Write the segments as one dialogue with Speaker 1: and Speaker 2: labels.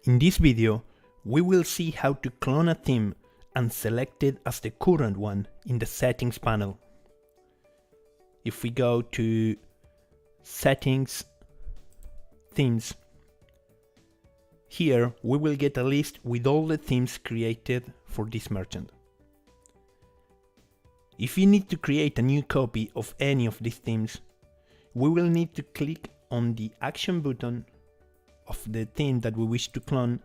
Speaker 1: In this video, we will see how to clone a theme and select it as the current one in the settings panel. If we go to settings, themes, here we will get a list with all the themes created for this merchant. If you need to create a new copy of any of these themes, we will need to click on the action button of the theme that we wish to clone,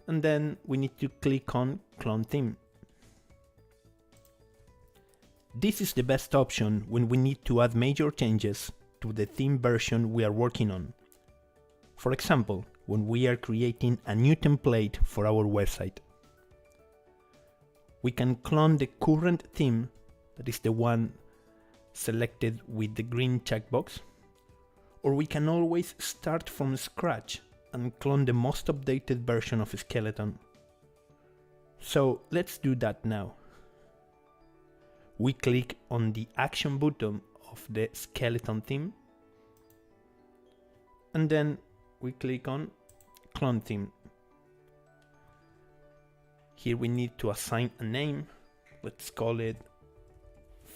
Speaker 1: and then we need to click on clone theme. This is the best option when we need to add major changes to the theme version we are working on. For example, when we are creating a new template for our website. We can clone the current theme, that is the one selected with the green checkbox, or we can always start from scratch and clone the most updated version of Skeleton. So let's do that now. We click on the action button of the Skeleton theme, and then we click on clone theme. Here we need to assign a name. Let's call it,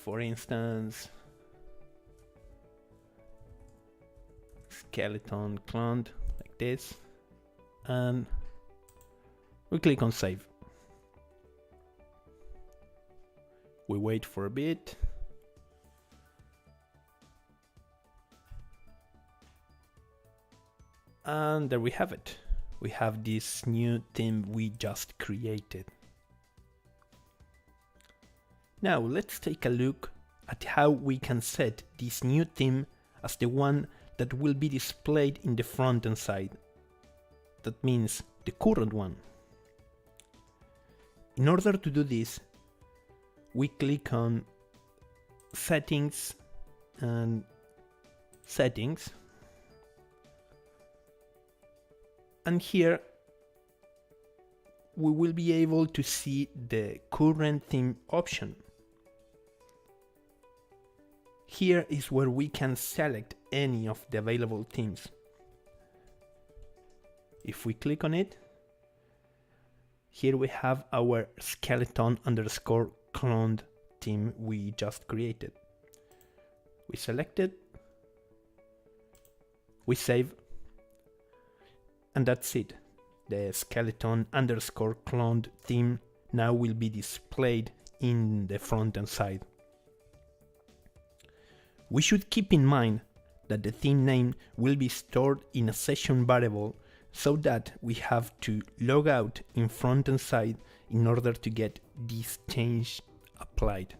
Speaker 1: for instance, Skeleton cloned, like this, and we click on save. We wait for a bit. And there we have it. We have this new theme we just created. Now let's take a look at how we can set this new theme as the one that will be displayed in the front-end side. That means the current one. In order to do this, we click on settings and settings. And here we will be able to see the current theme option. Here is where we can select any of the available themes. If we click on it, here we have our skeleton underscore cloned theme we just created. We select it, we save, and that's it. The skeleton underscore cloned theme now will be displayed in the front-end side. We should keep in mind that the theme name will be stored in a session variable, so that we have to log out in front-end side in order to get this change applied.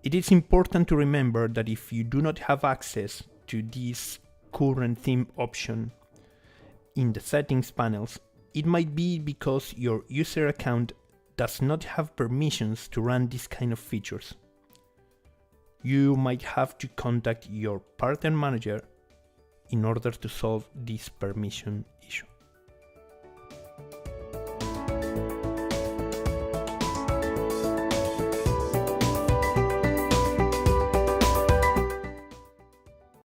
Speaker 1: It is important to remember that if you do not have access to this current theme option in the settings panels, it might be because your user account does not have permissions to run this kind of features. You might have to contact your partner manager in order to solve this permission issue.